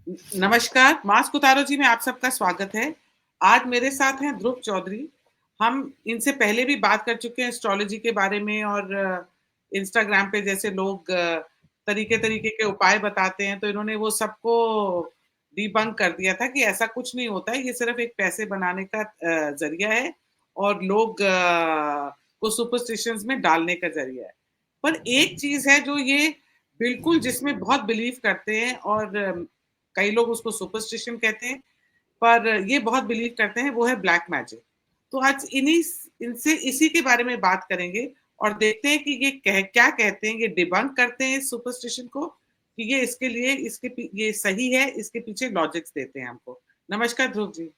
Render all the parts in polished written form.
नमस्कार, मास्क उतारो जी में आप सबका स्वागत है। आज मेरे साथ हैं ध्रुव चौधरी। हम इनसे पहले भी बात कर चुके हैं एस्ट्रोलॉजी के बारे में और इंस्टाग्राम पे जैसे लोग तरीके-तरीके के उपाय बताते हैं, तो इन्होंने वो सबको डिबंक कर दिया था कि ऐसा कुछ नहीं होता है, ये सिर्फ़ एक पैसे बनाने का ज़रिया है और लोग को सुपरस्टिशंस में डालने का ज़रिया है। पर एक चीज़ है जो ये बिल्कुल जिसमें बहुत बिलीव करते हैं और कई लोग उसको सुपरस्टिशन कहते हैं, पर ये बहुत बिलीव करते हैं, वो है ब्लैक मैजिक। तो आज इनसे इसी के बारे में बात करेंगे और देखते हैं कि ये क्या कहते हैं, ये डिबंक करते हैं इस सुपरस्टिशन को कि ये इसके लिए ये सही है, इसके पीछे लॉजिक्स देते हैं हमको। नमस्कार ध्रुव जी।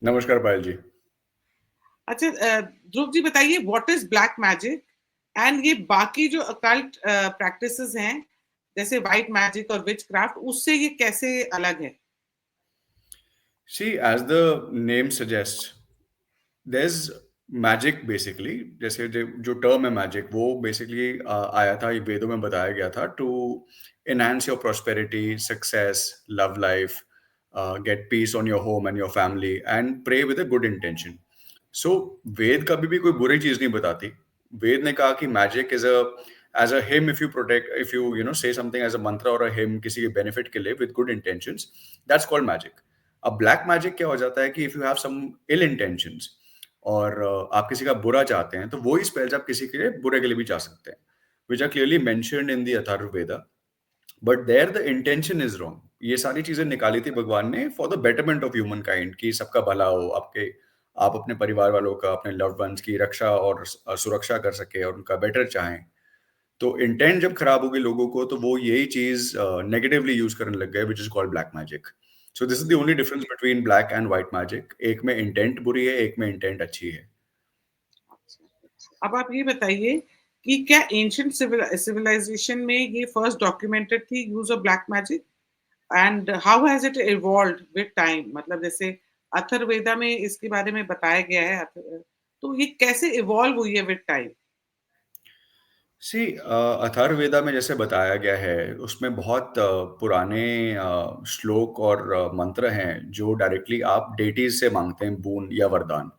नमस्कार पायल जी। अच्छा ध्रुव जी बताइए what is black magic and ये बाकी जो अकल्ट प्रैक्टिसेज़ हैं, जैसे व्हाइट मैजिक और विचक्राफ्ट उससे ये कैसे अलग है? See, as the name suggests, there's magic basically. जैसे जो टर्म है मैजिक, वो बेसिकली आया था, ये वेदों में बताया गया था to enhance your prosperity, success, love life, get peace on your home and your family and pray with a good intention. So Veda कभी भी कोई बुरी चीज नहीं बताती। वेद ने कहा कि magic is a as a hymn, if you protect, if you know say something as a mantra और अ हिम किसी के बेनिफिट के लिए with good intentions, that's called magic. अब ब्लैक मैजिक क्या हो जाता है कि if you have some ill intentions और आप किसी का बुरा चाहते हैं, तो वो ही स्पेल्स आप किसी के लिए बुरे के लिए भी चाह सकते हैं, which are clearly mentioned in the Atharvaveda. But there the intention is wrong. ये सारी चीजें निकाली थी भगवान ने for the betterment of humankind, कि सबका भला हो, आप अपने परिवार वालों का, अपने लव्ड वंस की रक्षा और सुरक्षा कर सके और उनका बेटर चाहें। तो इंटेंट जब खराब होगी लोगों को, तो वो यही चीज नेगेटिवली यूज करने लग गए, which is called black magic. So this is the only difference between black and white magic. एक में इंटेंट बुरी है, एक में इंटेंट अच्छी है। अच्छा। अब आप ये बताइए कि क्या एंशिएंट सिविलाइजेशन में ये फर्स्ट डॉक्यूमेंटेड थी use of black magic and how has it evolved with time? मतलब जैसे अथर्ववेदा में इसके बारे में बताया गया है तो ये कैसे इवॉल्व हुई है विद टाइम? सी अथर्ववेदा में जैसे बताया गया है, उसमें बहुत पुराने श्लोक और मंत्र हैं जो डायरेक्टली आप डेटीज से मांगते हैं, बून या वरदान।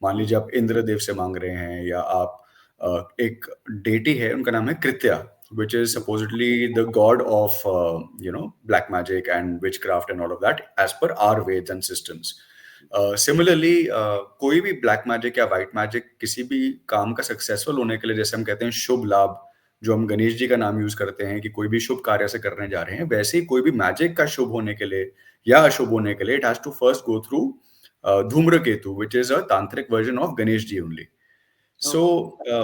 मान हुँ, लीजिए आप इंद्रदेव से मांग रहे हैं, या आप एक डेटी है, उनका नाम है कृत्या, which is hmm, supposedly the god of black magic and witchcraft and all of that, as per our Veds and systems. Similarly कोई भी ब्लैक मैजिक या वाइट मैजिक किसी भी काम का सक्सेसफुल होने के लिए, जैसे हम कहते हैं शुभ लाभ, जो हम गणेश जी का नाम यूज करते हैं कि कोई भी शुभ कार्य से करने जा रहे हैं, वैसे ही कोई भी मैजिक का शुभ होने के लिए या अशुभ होने के लिए, it has to first go through Dhumraketu, which is a tantric version of Ganesh ji only. So okay,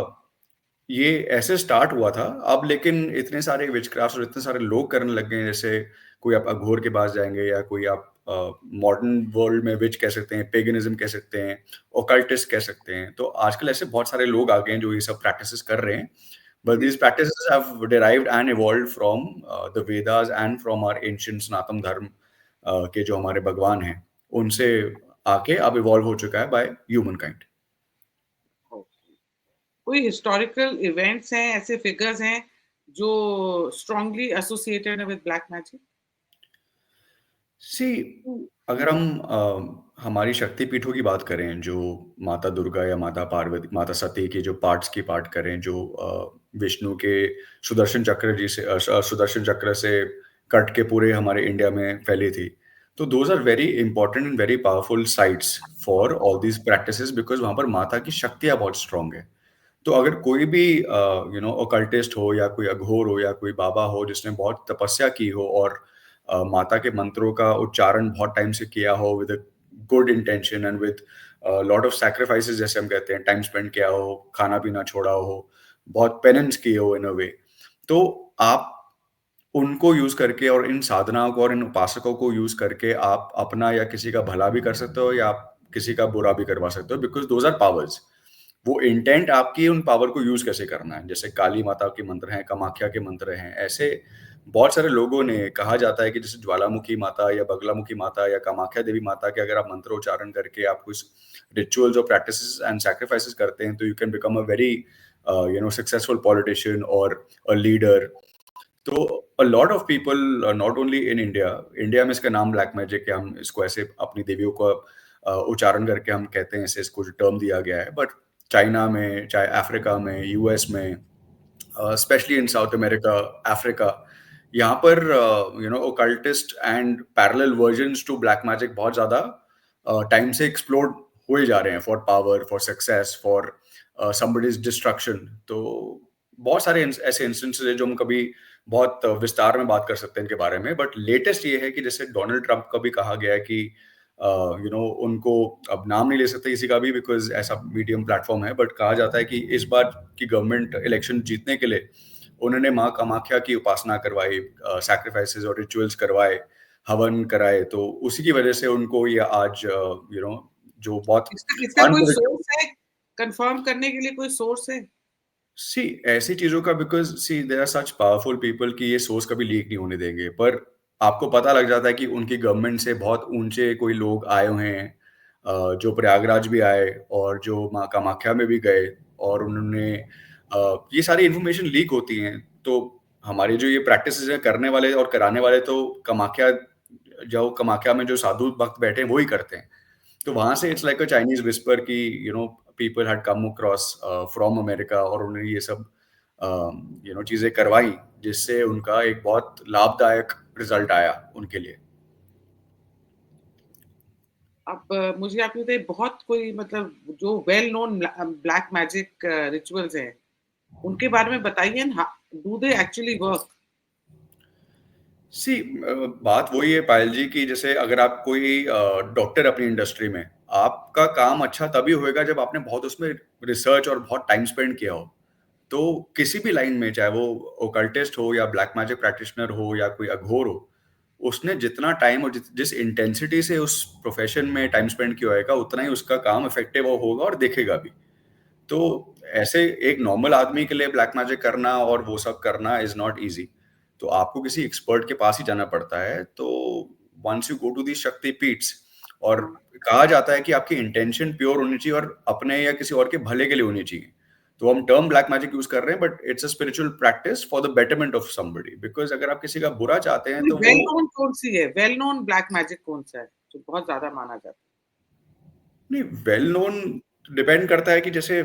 ये ऐसे स्टार्ट हुआ था। अब लेकिन इतने सारे विचक्राफ्ट और इतने सारे लोग करने लग गए हैं, जैसे कोई आप अघोर के पास जाएंगे, या कोई आप मॉडर्न वर्ल्ड में विच कह सकते हैं, पेगनिज्म कह सकते हैं, ओकल्टिस्ट कह सकते हैं। तो आजकल ऐसे बहुत सारे लोग आ गए हैं जो ये सब प्रैक्टिसेस कर रहे हैं। बट जी। These practices have derived and evolved from the Vedas and from our ancient Sanatan Dharma, के जो हमारे भगवान हैं, उनसे आके अब इवॉल्व हो चुका है बाय ह्यूमन काइंड। ओके। कोई हिस्टोरिकल इवेंट्स हैं, ऐसे फिगर्स हैं जो स्ट्रांगली एसोसिएटेड है विद ब्लैक मैजिक? सी अगर हम हमारी शक्तिपीठों की बात करें, जो माता दुर्गा या माता पार्वती, माता सती की जो पार्ट्स की बात करें, जो विष्णु के सुदर्शन चक्र जी से सुदर्शन चक्र से कट के पूरे हमारे इंडिया में फैली थी, तो those are very important and very powerful sites for all these practices, because वहां पर माता की शक्तियां बहुत स्ट्रांग है। तो अगर कोई भी ओकल्टिस्ट हो, या कोई अघोर हो, या कोई बाबा हो जिसने बहुत तपस्या की हो और माता के मंत्रों का उच्चारण बहुत टाइम से किया हो with good intention and with lot of sacrifices, जैसे हम कहते हैं, टाइम स्पेंड किया हो, खाना पीना छोड़ा हो, बहुत पेनेंस किए हो इन अ वे, तो आप उनको यूज करके और इन साधनाओं को और इन उपासकों को यूज करके आप अपना या किसी का भला भी कर सकते हो, या आप किसी का बुरा भी करवा सकते हो, बिकॉज दोज आर पावर्स। वो इंटेंट आपकी है उन पावर को यूज कैसे करना है। जैसे काली माता के मंत्र हैं, कामाख्या के मंत्र हैं, ऐसे बहुत सारे लोगों ने कहा जाता है कि जैसे ज्वालामुखी माता या बगलामुखी माता या कामाख्या देवी माता के अगर आप मंत्र उच्चारण करके आप कुछ रिचुअल्स और प्रैक्टिसेस एंड सैक्रिफाइसेस करते हैं, तो you can become a very successful politician और अ लीडर। तो a lot of people not only in India, India में इसका नाम ब्लैक मैजिक है, हम इसको ऐसे अपनी देवियों का उच्चारण करके हम कहते हैं, ऐसे इसको जो टर्म दिया गया है। बट चाइना में, चाहे अफ्रीका में, यूएस में, specially in South America, Africa, यहाँ पर occultist and parallel versions to black magic बहुत ज़्यादा टाइम से एक्सप्लोर हुए जा रहे हैं, for power, for success, for somebody's destruction. तो बहुत सारे ऐसे इंस्टेंसेस हैं जो हम कभी बहुत विस्तार में बात कर सकते हैं इनके बारे में। बट लेटेस्ट ये है कि जैसे डोनाल्ड ट्रंप का भी कहा गया है कि उनको अब नाम नहीं ले सकते किसी का भी, बिकॉज ऐसा मीडियम प्लेटफॉर्म है, बट कहा जाता है कि इस बार की गवर्नमेंट इलेक्शन जीतने के लिए उन्होंने माँ कामाख्या की उपासना करवाई, सैक्रिफाइसेस और रिचुअल्स करवाए, हवन कराए, तो उसी की वजह से उनको ये आज जो बहुत इसका इसका कोई अनप्रेडिक्टेबल। सोर्स है? कंफर्म करने के लिए कोई सोर्स है? सी ऐसी चीजों का, because see there are such powerful people कि ये सोर्स कभी लीक नहीं होने देंगे। पर आपको पता लग जाता है कि उनकी गवर्नमेंट से बहुत ऊंचे कोई लोग आए हुए हैं, जो प्रयागराज भी आए और जो माँ कामाख्या में भी गए, और उन्होंने ये सारी इन्फॉर्मेशन लीक होती हैं। तो हमारे जो ये प्रैक्टिसेस हैं करने वाले और कराने वाले, तो कामाख्या में जो साधु भक्त बैठे हैं वो ही करते हैं। तो वहां से it's like a Chinese whisper कि people had come across from America, और उन्होंने ये सब चीजें करवाई, जिससे उनका एक बहुत लाभदायक रिजल्ट आया उनके लिए। अब मुझे आप ये बताइए, बहुत कोई मतलब जो well known black magic rituals हैं, उनके बारे में बताइए ना। Do they actually work? See बात वही है पायल जी कि जैसे अगर आप कोई डॉक्टर अपनी इंडस्ट्री में, आपका काम अच्छा तभी होएगा जब आपने बहुत उसमें रिसर्च और बहुत टाइम स्पेंड किया हो। तो किसी भी लाइन में, चाहे वो ओकल्टिस्ट हो या ब्लैक मैजिक प्रैक्टिशनर हो या कोई अघोर हो, उसने जितना टाइम और जिस इंटेंसिटी से उस प्रोफेशन में टाइम स्पेंड किया होगा, उतना ही उसका काम इफेक्टिव होगा और दिखेगा भी। तो ऐसे एक नॉर्मल आदमी के लिए ब्लैक मैजिक करना और वो सब करना इज नॉट इजी। तो आपको किसी एक्सपर्ट के पास ही जाना पड़ता है। तो once you go to the Shakti Peeths, और कहा जाता है कि आपकी इंटेंशन प्योर होनी चाहिए और अपने या किसी और के भले के लिए होनी चाहिए। तो हम टर्म ब्लैक मैजिक यूज कर रहे हैं, but it's a spiritual practice for the betterment of somebody, because अगर आप किसी का बुरा चाहते हैं तो वो। वेल नोन कौन सी है? वेल नोन ब्लैक मैजिक कौन सा है जो बहुत ज्यादा माना जाता नहीं, वेल नोन डिपेंड करता है कि जैसे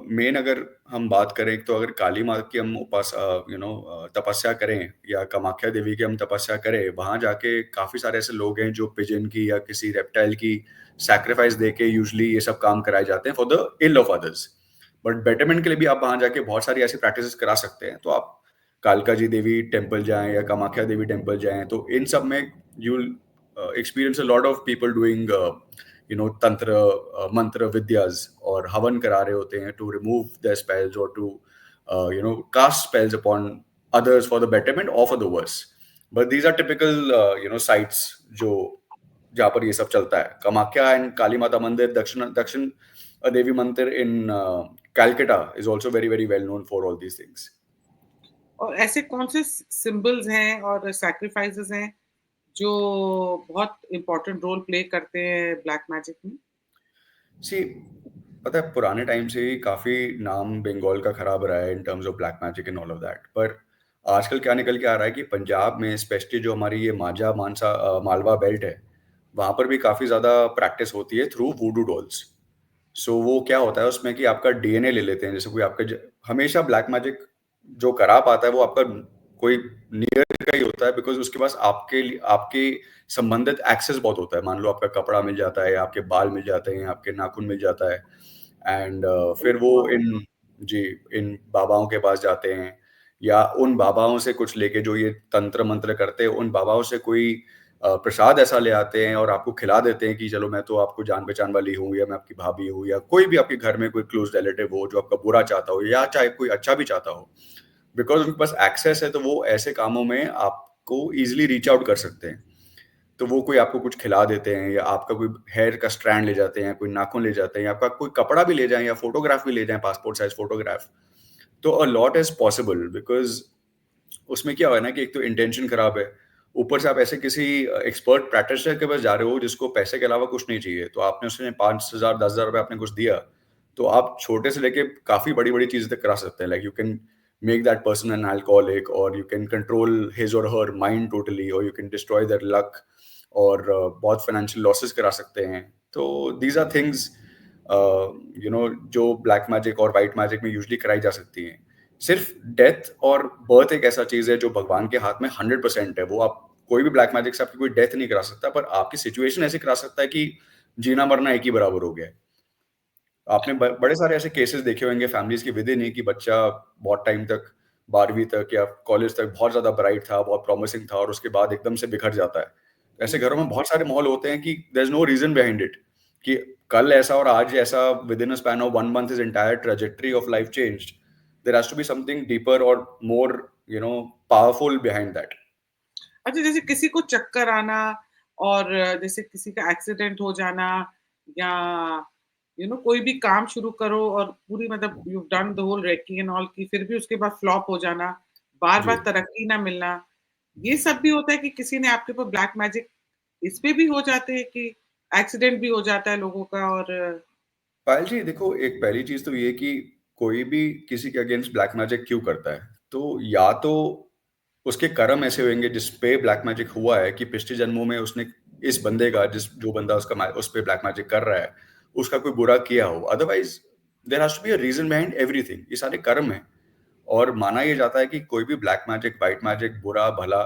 मेन अगर हम बात करें, तो अगर काली माँ की हम तपस्या करें या कामाख्या देवी की हम तपस्या करें, वहां जाके काफी सारे ऐसे लोग हैं जो पिजन की या किसी रेप्टाइल की सैक्रिफाइस देके यूजली ये सब काम कराए जाते हैं for the ill of others. But betterment के लिए भी आप वहां जाके बहुत सारी ऐसी प्रैक्टिसेस करा सकते हैं। तो आप कालका जी देवी टेम्पल जाएं या कामाख्या देवी टेम्पल जाएं, तो इन सब में you experience a lot of people doing tantra, mantra विद्याज, और हवन करा रहे होते हैं टू रिमूव द स्पेल्स और to cast spells upon others for the betterment और for the worse. But these are typical sites जो जहाँ पर ये सब चलता है। कामाख्या एंड काली माता मंदिर, दक्षिण दक्षिण देवी मंदिर in Calcutta is also very very well known for all these things. है? और ऐसे कौन से सिंबल्स हैं और सैक्रिफाइसेस हैं जो बहुत इंपॉर्टेंट रोल प्ले करते हैं ब्लैक मैजिक में? सी पता है, पुराने टाइम से ही काफी नाम बंगाल का खराब रहा है in terms of black magic and all of that. पर आजकल क्या निकल के आ रहा है कि पंजाब में स्पेशली जो हमारी ये मालवा बेल्ट है, वहां पर भी काफी ज्यादा प्रैक्टिस होती है थ्रू वूडू डॉल्स। सो वो क्या होता है उसमें कि आपका डीएनए ले लेते हैं। जैसे कोई हमेशा ब्लैक मैजिक जो करा पाता है वो आपका कोई नियर का ही होता है, बिकॉज उसके पास आपके संबंधित एक्सेस बहुत होता है। मान लो आपका कपड़ा मिल जाता है, आपके बाल मिल जाते हैं, आपके नाखून मिल जाता है, एंड फिर वो जी इन बाबाओं के पास जाते हैं, या उन बाबाओं से कुछ लेके जो ये तंत्र मंत्र करते हैं, उन बाबाओं से कोई प्रसाद ऐसा ले आते हैं और आपको खिला देते हैं कि चलो मैं तो आपको जान पहचान वाली हूँ, या मैं आपकी भाभी हूँ, या कोई भी आपके घर में कोई क्लोज रिलेटिव हो जो आपका बुरा चाहता हो या चाहे कोई अच्छा भी चाहता हो। बिकॉज उनके पास एक्सेस है, तो वो ऐसे कामों में आपको इजिली रीच आउट कर सकते हैं। तो वो कोई आपको कुछ खिला देते हैं, या आपका कोई हेयर का स्ट्रैंड ले जाते हैं, कोई नाखून ले जाते हैं, या आपका कोई कपड़ा भी ले जाएं, या फोटोग्राफ भी ले जाएं, पासपोर्ट साइज फोटोग्राफ। तो a lot is possible, because उसमें क्या हुआ है ना कि एक तो इंटेंशन खराब है, ऊपर से आप ऐसे किसी एक्सपर्ट प्रैक्टिशनर के पास जा रहे हो जिसको पैसे के अलावा कुछ नहीं चाहिए। तो आपने उसने 5,000 10,000 रुपये आपने कुछ दिया, तो आप छोटे से लेके काफी बड़ी बड़ी चीजें तक करा सकते हैं। Like you can make that person an alcoholic, or you can control his or her mind totally, or you can destroy their luck, और बहुत फाइनेंशियल लॉसेस करा सकते हैं. तो दीज आर थिंग्स जो ब्लैक मैजिक और वाइट मैजिक में usually कराई जा सकती हैं. सिर्फ डेथ और बर्थ एक ऐसा चीज है जो भगवान के हाथ में 100% है. वो आप कोई भी ब्लैक मैजिक से आपकी कोई डेथ नहीं करा सकता, पर आपकी सिचुएशन ऐसे करा सकता है कि जीना मरना एक ही बराबर हो गया है. आपने बड़े सारे ऐसे केसेस देखे होंगे फैमिलीज के विद इन कि बच्चा बहुत टाइम तक 12वीं तक या कॉलेज तक बहुत ज्यादा ब्राइट था, बहुत प्रॉमिसिंग था, और उसके बाद एकदम से बिखर जाता है. ऐसे घरों में बहुत सारे माहौल होते हैं कि there is no reason behind it, कि कल ऐसा और आज ऐसा, within a span of 1 month his entire trajectory of life changed. There has to be something deeper और मोर पावरफुल बिहाइंड दैट. अच्छा, जैसे किसी को चक्कर आना और जैसे किसी का एक्सीडेंट हो जाना, या कोई भी काम शुरू करो और पूरी मतलब you done the whole reiki and all की, फिर भी उसके बाद फ्लॉप हो जाना, जी. बार-बार तरक्की ना मिलना, ये सब भी होता है कि किसी ने आपके ऊपर ब्लैक मैजिक इस पे भी हो जाते हैं कि एक्सीडेंट भी हो जाता है लोगों का और पायल जी, देखो, एक पहली चीज तो ये कि कोई भी किसी के अगेंस्ट ब्लैक मैजिक क्यों करता है, तो या तो उसके कर्म ऐसे होंगे जिस पे ब्लैक मैजिक हुआ है, कि पिछले जन्मों में उसने इस बंदे का, जो बंदा उस पे ब्लैक मैजिक कर रहा है, उसका कोई बुरा किया हो. Otherwise there has to be a reason behind everything. ये सारे कर्म है. और माना ये जाता है कि कोई भी ब्लैक मैजिक, व्हाइट मैजिक, बुरा भला,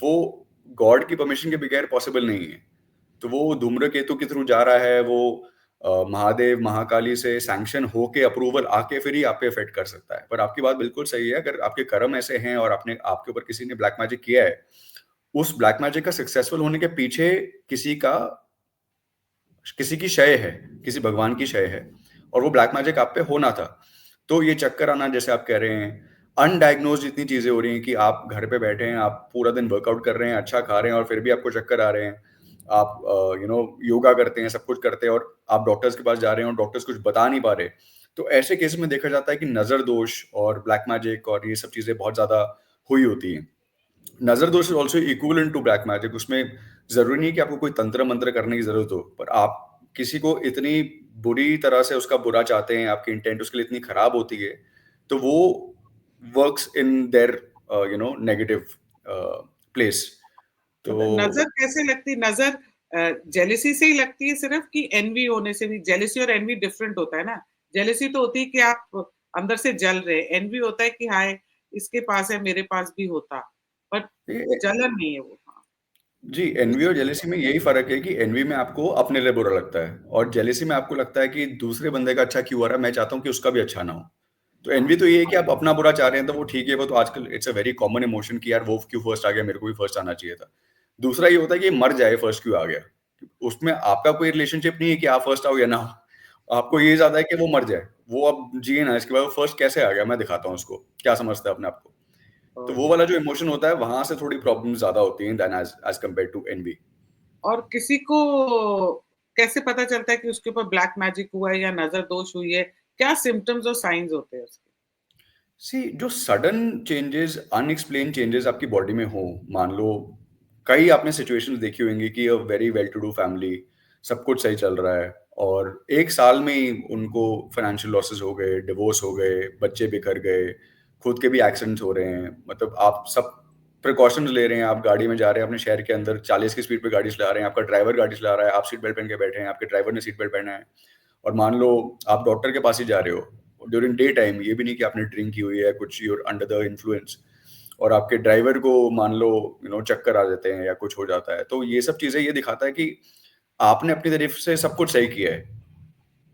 वो गॉड की परमिशन के बगैर पॉसिबल नहीं है. तो वो धूम्रकेतु के थ्रू जा रहा है, वो महादेव महाकाली से सैंक्शन होके, अप्रूवल आके फिर ही आप पे इफेक्ट कर सकता है. पर आपकी बात बिल्कुल सही है, अगर आपके कर्म ऐसे हैं और आपके ऊपर किसी ने ब्लैक मैजिक किया है, उस ब्लैक मैजिक का सक्सेसफुल होने के पीछे किसी की शय है, किसी भगवान की शय है, और वो ब्लैक मैजिक आप पे होना था. तो ये चक्कर आना, जैसे आप कह रहे हैं, अनडायग्नोज इतनी चीजें हो रही हैं कि आप घर पे बैठे हैं, आप पूरा दिन वर्कआउट कर रहे हैं, अच्छा खा रहे हैं, और फिर भी आपको चक्कर आ रहे हैं. आप योगा करते हैं, सब कुछ करते हैं, और आप डॉक्टर्स के पास जा रहे हैं और डॉक्टर्स कुछ बता नहीं पा रहे. तो ऐसे केस में देखा जाता है कि नजर दोष और ब्लैक मैजिक और ये सब चीजें बहुत ज्यादा हुई होती हैं. नजर दोष is also equivalent to black magic. उसमें जरूरी नहीं कि आपको कोई तंत्र मंत्र करने की जरूरत हो, पर आप किसी को इतनी बुरी तरह से उसका बुरा चाहते हैं, आपकी इंटेंट उसके लिए इतनी खराब होती है, तो वो works in their negative place. तो मतलब नज़र कैसे लगती? नज़र जेलसी से ही लगती है सिर्फ, कि एनवी होने से भी? जेलसी और एनवी डिफरेंट होता है ना. जेलसी तो होती है कि आप अंदर से जल रहे हैं, एनवी होता है कि हाय इसके पास है, मेरे पास भी होता, बट ये जलन नहीं है वो. हाँ. जी, एनवी और जेलेसी में यही फर्क है कि एनवी में आपको अपने लिए बुरा लगता है, और जेलेसी में आपको लगता है कि दूसरे बंदे का अच्छा क्यों हो रहा है, मैं चाहता हूँ कि उसका भी अच्छा ना हो. तो एनवी तो ये है कि आप अपना बुरा चाह रहे हैं, तो वो ठीक है, वो तो आजकल it's a very common emotion कि यार वो क्यों फर्स्ट आ गया, मेरे को भी फर्स्ट आना चाहिए था. दूसरा ये होता है कि मर जाए, फर्स्ट क्यों आ गया. उसमें आपका कोई रिलेशनशिप नहीं है कि आप फर्स्ट आओ या ना हो. आपको ये ज्यादा है कि वो मर जाए, वो अब जिए ना, इसके बाद वो फर्स्ट कैसे आ गया, मैं दिखाता हूँ उसको क्या समझता है अपने आप को. तो वो वाला जो इमोशन होता है, वहां से थोड़ी प्रॉब्लम ज्यादा होती है then as compare to envy. और किसी को कैसे पता चलता है कि उसके ऊपर ब्लैक मैजिक हुआ है या नज़र दोष हुई है? क्या सिम्पटम्स और साइंस होते हैं उसके? सी, जो सडन चेंजेस, अनएक्सप्लेन चेंजेस आपकी बॉडी में हो, मान लो कई आपने सिचुएशंस देखी होंगी कि a very well to do family, सब कुछ सही चल रहा है, और एक साल में ही उनको फाइनेंशियल लॉसेस हो गए, डिवोर्स हो गए, बच्चे बिखर गए, खुद के भी एक्सीडेंट्स हो रहे हैं. मतलब आप सब प्रिकॉशंस ले रहे हैं, आप गाड़ी में जा रहे हैं अपने शहर के अंदर, 40 की स्पीड पे गाड़ी चला रहे हैं, आपका ड्राइवर गाड़ी चला रहा है, आप सीट बेल्ट पहन के बैठे हैं, आपके ड्राइवर ने सीट बेल्ट पहना है, और मान लो आप डॉक्टर के पास ही जा रहे हो ड्यूरिंग डे टाइम, ये भी नहीं कि आपने ड्रिंक की हुई है कुछ, यूर अंडर द इन्फ्लुएंस, और आपके ड्राइवर को मान लो चक्कर आ जाते हैं या कुछ हो जाता है. तो ये सब चीजें ये दिखाता है कि आपने अपनी तरफ से सब कुछ सही किया है,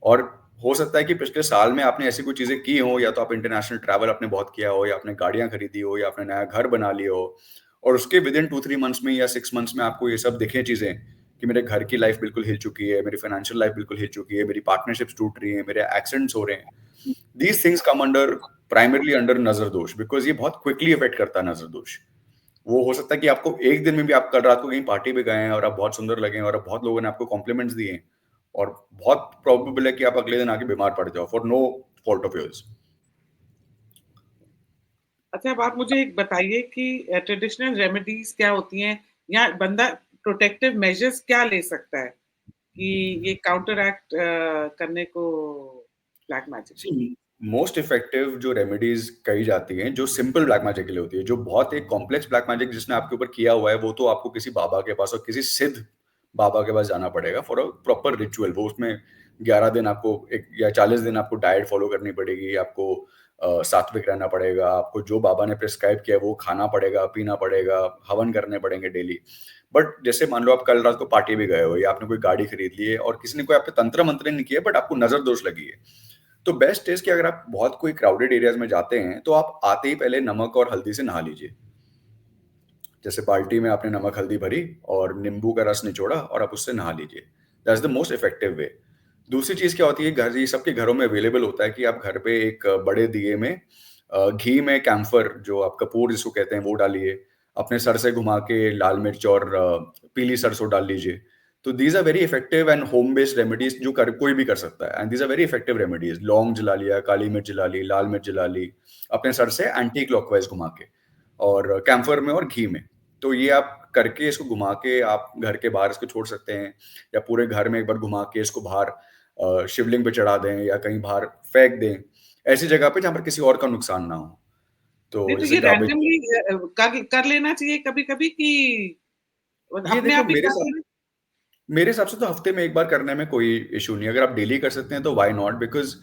और हो सकता है कि पिछले साल में आपने ऐसी कुछ चीजें की हो, या तो आप इंटरनेशनल ट्रैवल आपने बहुत किया हो, या आपने गाड़ियां खरीदी हो, या आपने नया घर बना लिया हो, और उसके विद इन 2-3 मंथ्स में या 6 मंथ्स में आपको ये सब दिखे चीजें, कि मेरे घर की लाइफ बिल्कुल हिल चुकी है, मेरी फाइनेंशियल लाइफ बिल्कुल हिल चुकी है, मेरी पार्टनरशिप्स टूट रही है, मेरे एक्सीडेंट्स हो रहे हैं. These things come under, primarily under नजर दोष, बिकॉज ये बहुत क्विकली इफेक्ट करता है नजर दोष. वो हो सकता है कि आपको एक दिन में भी, आप कल रात को कहीं पार्टी पे गए हैं और आप बहुत सुंदर लगे हैं, और बहुत लोगों ने आपको कॉम्प्लीमेंट्स दिए हैं, और बहुत प्रोबेबल है कि आप अगले दिन आके बीमार पड़ जाओ for no fault of yours. अच्छा, अब आप मुझे एक बताइए कि ट्रेडिशनल रेमेडीज क्या होती हैं, या बंदा प्रोटेक्टिव मेजर्स क्या ले सकता है कि ये काउंटर एक्ट करने को ब्लैक मैजिक को? मोस्ट इफेक्टिव जो रेमेडीज कही जाती हैं, जो सिंपल ब्लैक मैजिक के लिए होती है, जो बहुत एक कॉम्प्लेक्स ब्लैक मैजिक जिसने आपके ऊपर किया हुआ है, वो तो आपको किसी बाबा के पास और किसी सिद्ध बाबा के पास जाना पड़ेगा फॉर अ प्रॉपर रिचुअल। वो उसमें 11 दिन आपको एक या 40 दिन आपको डाइट फॉलो करनी पड़ेगी, आपको सात्विक रहना पड़ेगा, आपको जो बाबा ने प्रिस्क्राइब किया है वो खाना पड़ेगा, पीना पड़ेगा, हवन करने पड़ेंगे डेली। बट जैसे मान लो आप कल रात को पार्टी भी गए हो या आपने कोई गाड़ी खरीद ली है और किसी ने कोई आप पे तंत्र मंत्र नहीं किया, बट आपको नजर दोष लगी है, तो बेस्ट इज कि अगर आप बहुत कोई क्राउडेड एरियाज में जाते हैं तो आप आते ही पहले नमक और हल्दी से नहा लीजिए। जैसे बाल्टी में आपने नमक हल्दी भरी और नींबू का रस निचोड़ा और आप उससे नहा लीजिए। That's the most effective way. दूसरी चीज क्या होती है, घर ये सबके घरों में अवेलेबल होता है कि आप घर पे एक बड़े दिए में घी में कैम्फर, जो आप कपूर जिसको कहते हैं, वो डालिए। अपने सर से घुमा के लाल मिर्च और पीली सरसों डाल लीजिए। तो these are very effective and home based remedies जो कर कोई भी कर सकता है, and these are very effective remedies. लौंग जला लिया, काली मिर्च जला ली, लाल मिर्च जला ली, अपने सर से एंटी क्लॉकवाइज घुमा के, और कैम्फर में और घी में। तो ये आप करके इसको घुमा के आप घर के बाहर इसको छोड़ सकते हैं, या पूरे घर में एक बार घुमा के इसको बाहर शिवलिंग पे चढ़ा दें या कहीं बाहर फेंक दें, ऐसी जगह पे जहां पर किसी और का नुकसान ना हो। नहीं तो तो जैसे ये गार्बेज, रैंडमली कर कर लेना चाहिए कभी कभी कि ये अपने देखो आप ही कर लेना? मेरे हिसाब से तो हफ्ते में एक बार करने में कोई इशू नहीं है। अगर आप डेली कर सकते हैं तो व्हाई नॉट, बिकॉज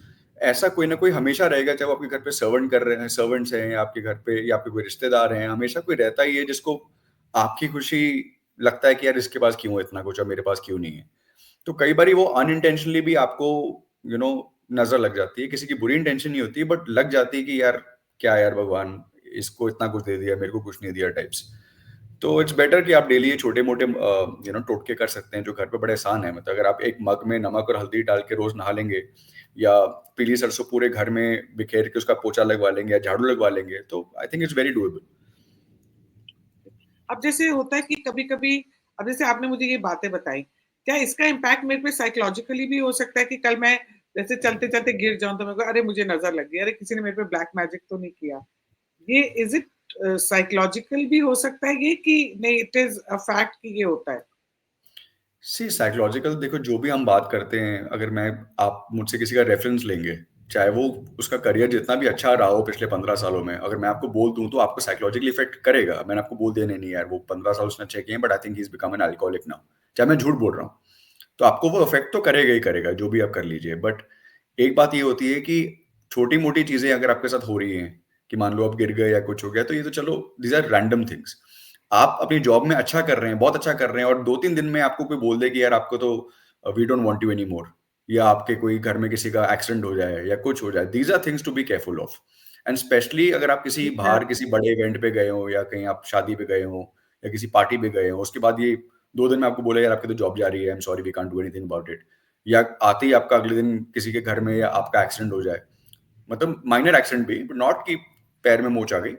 ऐसा कोई ना कोई हमेशा रहेगा, चाहे वो आपके घर पे सर्वेंट कर रहे हैं, सर्वेंट्स हैं, या आपके घर पे या आपके कोई रिश्तेदार हैं, हमेशा कोई रहता ही है जिसको आपकी खुशी लगता है कि यार इसके पास क्यों है इतना कुछ और मेरे पास क्यों नहीं है। तो कई बार वो अनइंटेंशनली भी आपको यू नो नजर लग जाती है। किसी की बुरी इंटेंशन नहीं होती, बट लग जाती है कि यार क्या यार भगवान, इसको इतना कुछ दे दिया, मेरे को कुछ नहीं दिया टाइप्स। तो इट्स बेटर कि आप डेली ये छोटे मोटे टोटके कर सकते हैं जो घर पे बड़े आसान है। मतलब अगर आप एक मग में नमक और हल्दी डाल के रोज नहा लेंगे, या पीली सरसों पूरे घर में बिखेर के उसका पोछा लगवा लेंगे या झाड़ू लगवा लेंगे, तो I think it's very doable. अब जैसे होता है कि कभी कभी, अब जैसे आपने मुझे ये बातें बताई, क्या इसका इम्पैक्ट मेरे पे साइकोलॉजिकली भी हो सकता है कि कल मैं जैसे चलते चलते गिर जाऊं तो मेरे को अरे मुझे नजर लग गई, अरे किसी ने मेरे पे ब्लैक मैजिक तो नहीं किया? ये इज इट साइकोलॉजिकल भी हो सकता है ये कि नहीं, इट इज अ फैक्ट कि ये होता है? सी साइकोलॉजिकल, देखो जो भी हम बात करते हैं, अगर मैं आप मुझसे किसी का रेफरेंस लेंगे, चाहे वो उसका करियर जितना भी अच्छा रहा हो पिछले 15 सालों में, अगर मैं आपको बोल दूं तो आपको साइकोलॉजिकली इफेक्ट करेगा। मैंने आपको बोल दिया नहीं नहीं यार वो 15 साल उसने अच्छे किए हैं, but I think he is become an alcoholic now, चाहे मैं झूठ बोल रहा हूँ, तो आपको वो इफेक्ट तो करेगा ही करेगा, जो भी आप कर लीजिए। बट एक बात ये होती है कि छोटी मोटी चीजें अगर आपके साथ हो रही हैं, कि मान लो आप गिर गए या कुछ हो गया, तो ये तो चलो दीज आर रैंडम थिंग्स। आप अपनी जॉब में अच्छा कर रहे हैं, बहुत अच्छा कर रहे हैं, और 2-3 दिन में आपको कोई बोल दे कि यार आपको तो we don't want you any more, या आपके कोई घर में किसी का एक्सीडेंट हो जाए या कुछ हो जाए, these are things to be careful of. And specially अगर आप किसी बाहर किसी बड़े इवेंट पे गए हो, या कहीं आप शादी पे गए हो, या किसी पार्टी पे गए हो, उसके बाद ये 2 दिन में आपको बोले यार आपकी तो जॉब जा रही है, I am sorry we can't do anything about it, या आते ही आपका अगले दिन किसी के घर में या आपका एक्सीडेंट हो जाए, मतलब माइनर एक्सीडेंट भी, नॉट कि पैर में मोच आ गई,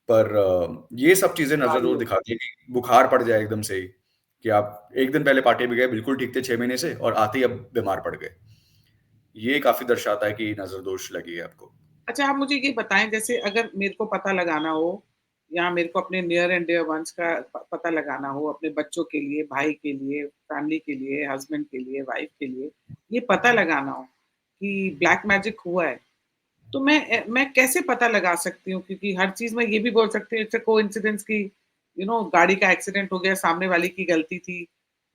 पर ये सब चीजें नजर जरूर दिखाती है कि बुखार पड़ जाए एकदम से ही, कि आप एक दिन पहले पार्टी में गए बिल्कुल ठीक थे 6 महीने से, और आते ही अब बीमार पड़ गए, ये काफी दर्शाता है कि नजर दोष लगी है आपको। अच्छा, आप मुझे ये बताएं, जैसे अगर मेरे को पता लगाना हो, या मेरे को अपने नियर एंड डियर वंस का पता लगाना हो, अपने बच्चों के लिए, भाई के लिए, फैमिली के लिए, हस्बैंड के लिए, वाइफ के लिए, ये पता लगाना हो कि ब्लैक मैजिक हुआ है, तो मैं कैसे पता लगा सकती हूँ? क्योंकि हर चीज में ये भी बोल सकती हूँ इट्स कोइंसिडेंस की गाड़ी का एक्सीडेंट हो गया, सामने वाले की गलती थी,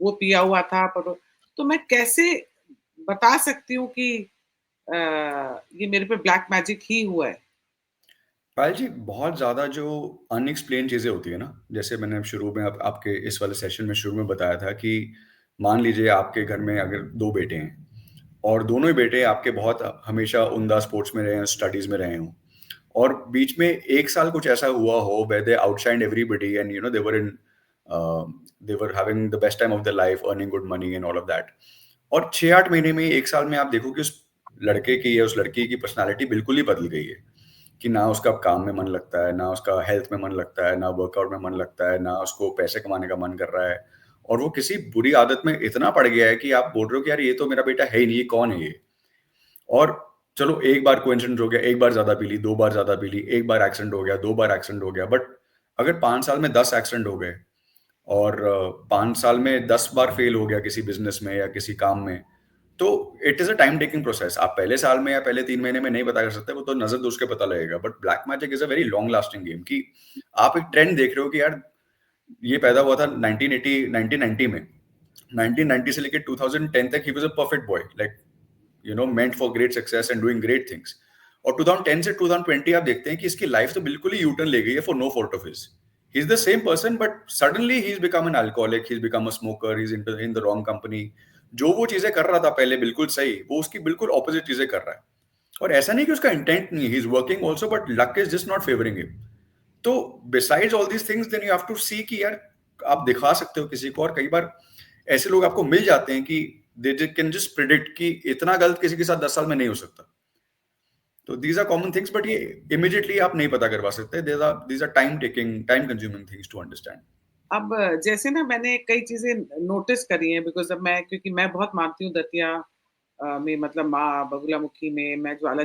वो पिया हुआ था, पर तो मैं कैसे बता सकती हूँ कि ये मेरे पे ब्लैक मैजिक ही हुआ है? पायल जी, बहुत ज़्यादा जो अनएक्सप्लेन चीज़ें होती है ना, जैसे मैंने अब शुरू में आपके इस वाले सेशन में शुरू में बताया था कि मान लीजिए आपके घर में अगर 2 बेटे हैं, और दोनों ही बेटे आपके बहुत हमेशा उम्दा स्पोर्ट्स में रहे हों, स्टडीज़ में रहे हों, और बीच में 1 साल कुछ ऐसा हुआ हो where they outshined everybody, and they were having the best time of their life, earning good money and all of that. और 6-8 महीने में, 1 साल में आप देखो कि उस लड़के की या उस लड़की की पर्सनैलिटी बिल्कुल ही बदल गई है, कि ना उसका काम में मन लगता है, ना उसका हेल्थ में मन लगता है, ना वर्कआउट में मन लगता है, ना उसको पैसे कमाने का मन कर रहा है, और वो किसी बुरी आदत में इतना पड़ गया है कि आप बोल रहे हो कि यार ये तो मेरा बेटा है ही नहीं, ये कौन है ये? और चलो एक बार कोइंसिडेंस हो गया, एक बार ज़्यादा पी ली, 2 बार ज़्यादा पी ली, 1 बार एक्सीडेंट हो गया, 2 बार एक्सीडेंट हो गया, बट अगर 5 साल में 10 एक्सीडेंट हो गए, और 5 साल में 10 बार फेल हो गया किसी बिज़नेस में या किसी काम में, तो it is a time taking process. आप पहले साल में या पहले 3 महीने में नहीं पता कर सकते, वो तो नज़र दोष के पता लगेगा। But black magic is a very long lasting game कि आप एक ट्रेंड देख रहे हो कि यार ये पैदा हुआ था 1980 1990 में। 1990 से लेके 2010 तक he was a perfect boy, like meant for great success and doing great things. और 2010 से 2020 आप देखते हैं कि इसकी लाइफ तो बिल्कुल ही यू टर्न ले गई है for no fault of his. He is the same person but suddenly he is become an alcoholic, he is become a smoker, he is in the wrong company. जो वो चीजें कर रहा था पहले बिल्कुल सही, वो उसकी बिल्कुल ऑपोजिट चीजें कर रहा है। और ऐसा नहीं कि उसका इंटेंट नहीं है, he is working also, but luck is just not favouring him. तो besides all these things then you have to see कि यार आप दिखा सकते हो किसी को, और कई बार ऐसे लोग आपको मिल जाते हैं कि दे कैन जस्ट प्रिडिक्ट कि इतना गलत किसी के साथ 10 साल में नहीं हो सकता। तो these are common things, but ये इमीडिएटली आप नहीं पता करवा सकते। These are time taking, time consuming things to understand. अब जैसे ना मैंने कई चीजें नोटिस करी हैं, बिकॉज अब मैं, क्योंकि मैं बहुत मानती हूँ दतिया में, मतलब माँ बगुलामुखी में, मैं ज्वाला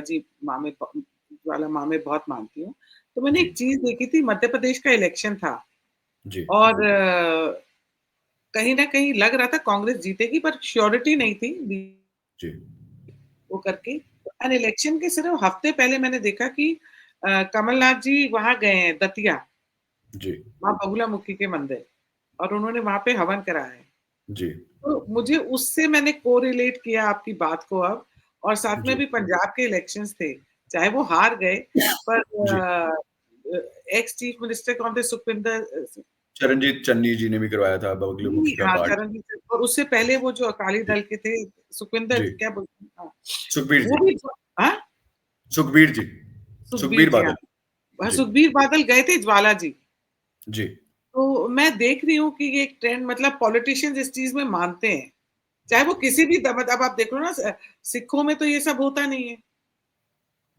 माँ में बहुत मानती हूँ। तो मैंने जी, एक चीज देखी थी, मध्य प्रदेश का इलेक्शन था, जी, और कहीं ना कहीं लग रहा था कांग्रेस जीतेगी, पर श्योरिटी नहीं थी जी, वो करके। एंड इलेक्शन के सिर्फ हफ्ते पहले मैंने देखा कि कमलनाथ जी वहां गए हैं दतिया, जी, माँ बगुलामुखी के मंदिर, और उन्होंने वहां पे हवन कराया है। जी, तो मुझे उससे मैंने कोरिलेट किया आपकी बात को अब, और साथ में जी, भी पंजाब के इलेक्शंस थे, चाहे वो हार गए, पर जी। एक्स चीफ मिनिस्टर कौन थे, सुखविंदर चरणजीत चन्नी जी ने भी करवाया था बगुलामुखी का हाँ, पाठ। चरणजीत, और उससे पहले वो जो अकाली जी, दल के थे, सुखविंदर जी, क्या बोलते हैं, हाँ, सुखबीर जी, वो भी, हाँ, सुखबीर जी, सुखबीर सुखबीर जी, हाँ, बादल। जी, सुखबीर बादल गए थे ज्वाला जी। जी, तो मैं देख रही हूँ कि ये एक ट्रेंड, मतलब पॉलिटिशियंस इस चीज में मानते हैं, चाहे वो किसी भी मतलब आप देख लो ना, सिखों में तो ये सब होता नहीं है,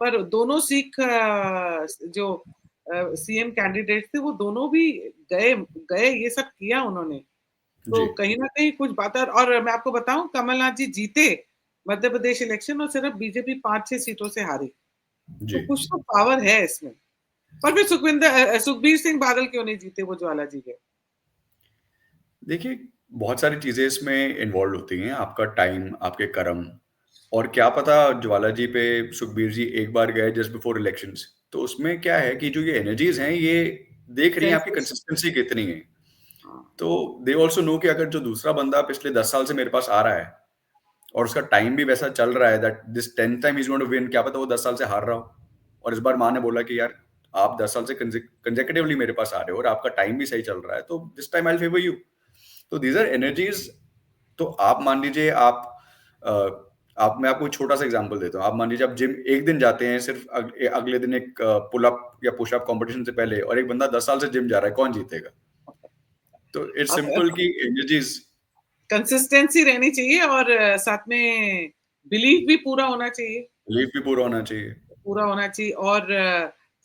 पर दोनों सिख जो सीएम कैंडिडेट थे, वो दोनों भी गए गए ये सब किया उन्होंने। जी, तो कहीं ना कहीं कुछ बात है, और मैं आपको बताऊं, कमलनाथ जी जीते मध्य प्रदेश इलेक्शन, और सिर्फ बीजेपी 5-6 सीटों से हारी। तो जी। कुछ तो पावर है इसमें। पर फिर सुखबीर सिंह बादल क्यों नहीं जीते, वो ज्वाला जी के? देखिए, बहुत सारी चीज़ें इसमें इन्वॉल्व होती हैं, आपका टाइम, आपके कर्म, और क्या पता ज्वाला जी पे सुखबीर जी एक बार गए जस्ट बिफोर इलेक्शंस, तो उसमें क्या है कि जो ये एनर्जीज़ हैं, ये देख रही हैं आपकी सेंसेशन। कंसिस्टेंसी कितनी है। हाँ। तो दे आल्सो नो कि अगर जो दूसरा बंदा पिछले 10 साल से मेरे पास आ रहा है और उसका टाइम भी वैसा चल रहा है that this 10th time he is going to win, क्या पता वो 10 साल से हार रहा हो। और इस बार माँ ने बोला कि यार आप 10 साल से कंसेक्युटिवली मेरे पास आ रहे हो और आपका टाइम भी सही चल रहा है, तो this time I will favour you. तो दीज़ आर एनर्जीज़। तो आप मान लीजिए अ, आप मैं आपको एक छोटा-सा एग्ज़ाम्पल देता हूँ। आप मान लीजिए आप जिम एक दिन जाते हैं सिर्फ़ अगले दिन एक पुल अप या पुश अप कॉम्पिटिशन से पहले, और एक बंदा 10 साल से जिम जा रहा है, कौन जीतेगा? तो इट्स अब सिंपल कि एनर्जीज़। कंसिस्टेंसी रहनी चाहिए, और साथ में बिलीफ भी पूरा होना चाहिए, बिलीफ भी पूरा होना चाहिए। पूरा होना चाहिए, और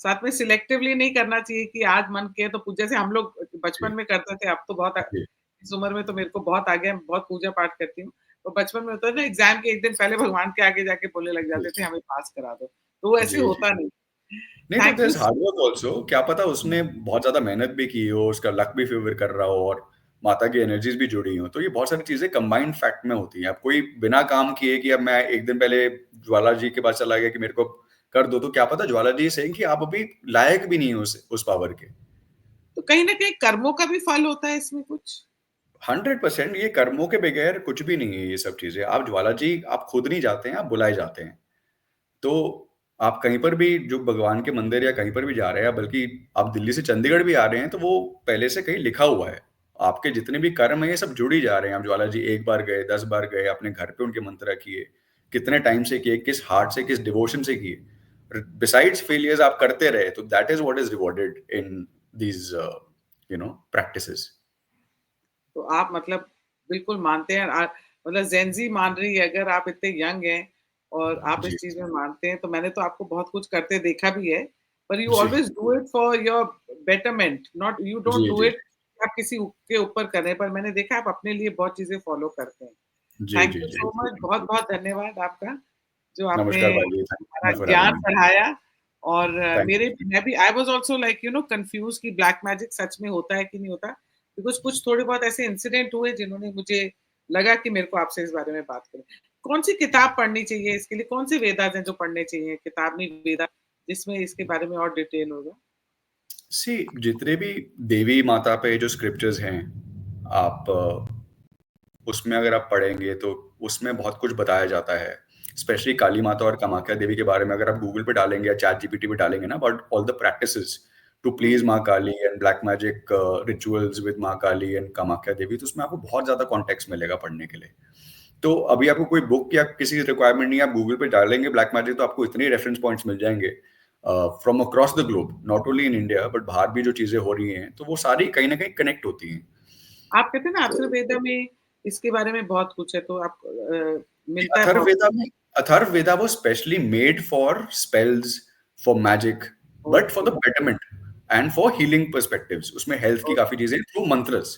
साथ में सिलेक्टिवली नहीं करना चाहिए कि आज मन किया तो जैसे हम लोग बचपन जी, में करते थे, अब तो बहुत जी, इस उम्र में तो मेरे को बहुत आ गया, मैं बहुत पूजा पाठ करती हूँ। तो बचपन में होता है ना, एग्ज़ाम के 1 दिन पहले भगवान के आगे जाके बोलने लग जी, जाते थे, हमें पास करा दो। तो वो ऐसे जी, जी। होता नहीं। नहीं, तो thank there you is hard work also, क्या पता उसने बहुत ज़्यादा मेहनत भी की हो, उसका लक भी फेवर कर रहा हो, और माता की एनर्जीज़ भी जुड़ी हों। तो ये बहुत सारी चीज़ें कंबाइंड फैक्ट में होती हैं। अब कोई बिना काम किए कि अब मैं एक दिन पहले ज्वाला जी के पास चला गया कि मेरे को कर दो, तो क्या पता ज्वाला जी सेइंग कि आप अभी लायक भी नहीं हो उस पावर के। तो कहीं न कहीं कर्मों का भी फल होता है इसमें कुछ? 100% ये कर्मों के बगैर कुछ भी नहीं है ये सब चीज़ें। आप ज्वाला जी आप खुद नहीं जाते हैं, आप बुलाए जाते हैं। तो आप कहीं पर भी जो भगवान के मंदिर या कहीं पर भी जा रहे हैं, बल्कि आप दिल्ली से चंडीगढ़ भी आ रहे हैं, तो वो पहले से कहीं लिखा हुआ है। आपके जितने भी कर्म हैं, ये सब जुड़ ही जा रहे हैं। आप ज्वाला जी 1 बार गए, 10 बार गए, अपने घर पे उनके मंत्र किए, कितने टाइम से किए, किस हार्ट से, किस डिवोशन से किए। बिसाइड्स फेलियर्स आप करते रहे, तो that is what is rewarded in these practices. तो आप मतलब बिल्कुल मानते हैं, मतलब ज़ेन ज़ी मान रही है, अगर आप इतने यंग हैं और आप जी, इस चीज़ में मानते हैं, तो मैंने तो आपको बहुत कुछ करते देखा भी है। पर यू जी, always do it for your betterment, not you don't जी, डू जी, इट आप किसी के ऊपर कर रहे हैं, पर मैंने देखा आप अपने लिए बहुत चीज़ें फॉलो करते हैं। जी, थैंक जी, यू जी। सो मच, बहुत-बहुत धन्यवाद आपका, जो आपने नमस्कार भाई, थैंक यू सो हमारा मच फॉर हैविंग ज्ञान मी। बढ़ाया। और थैंक मेरे यू। मैं भी I was also like confused कि ब्लैक मैजिक सच में होता है कि नहीं होता? बिकॉज़ कुछ थोड़े बहुत ऐसे इंसिडेंट हुए जिन्होंने मुझे लगा कि मेरे को आपसे इस बारे में बात करनी। कौन सी किताब पढ़नी चाहिए इसके लिए? कौन से वेदास हैं जो पढ़ने चाहिए? किताब नहीं वेदा, जिसमें इसके बारे में और डिटेल होगा? सी जितने भी देवी माता पे जो स्क्रिप्चर्स हैं, आप उसमें अगर आप पढ़ेंगे तो उसमें बहुत कुछ बताया जाता है। स्पेशली काली माता और कामाख्या देवी के बारे में अगर आप गूगल पे डालेंगे या चैट जीपीटी पे डालेंगे ना, about all the practices to please Maa Kali and black magic rituals with Maa Kali and Kamakhya देवी, तो उसमें आपको बहुत ज्यादा कॉन्टेक्स्ट मिलेगा पढ़ने के लिए। तो अभी आपको कोई बुक या किसी रिक्वायरमेंट नहीं है, आप गूगल पे डालेंगे ब्लैक मैजिक तो आपको इतने रेफरेंस पॉइंट्स मिल जाएंगे from across the globe, not only in India but बाहर भी जो चीजें हो रही हैं तो वो सारी कहीं ना कहीं कनेक्ट होती हैं। आप कहते हैं ना तो अथर्ववेदा में इसके बारे में बहुत कुछ है, तो आप मिलता है बहुत। अथर्ववेदा में Atharvaveda was specially made for spells, for magic, but for okay, the betterment and for healing perspectives. उसमें हेल्थ की काफी चीजें थ्रू मंत्रस।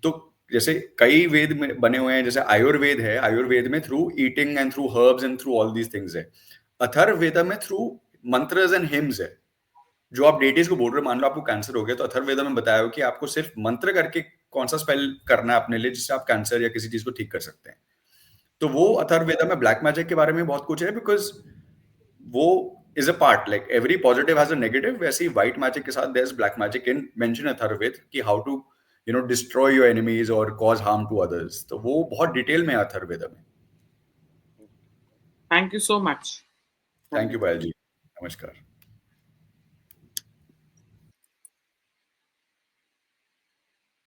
तो जैसे कई वेद में बने हुए हैं, जैसे आयुर्वेद है, आयुर्वेद में through eating and through herbs and through all these things है। अथर्ववेदा में थ्रू मंत्रस एंड हिम्स है। जो आप डेटीज को बोल रहे हो, मान लो आपको कैंसर हो गया, तो अथर्ववेदा में बताया हो कि आपको सिर्फ मंत्र करके कौन सा स्पेल करना है अपने लिए जिससे आप कैंसर या किसी चीज को ठीक कर सकते हैं। तो वो अथर्ववेदा में ब्लैक मैजिक के बारे में बहुत कुछ है, बिकॉज वो is a part, like every positive has a negative, वैसे ही व्हाइट मैजिक के साथ there is black magic in mention Atharvaveda कि how to destroy your enemies और कॉज हार्म टू अदर्स। तो वो बहुत डिटेल में है अथर्ववेदा में। Thank you so much. Thank you Payal ji, नमस्कार।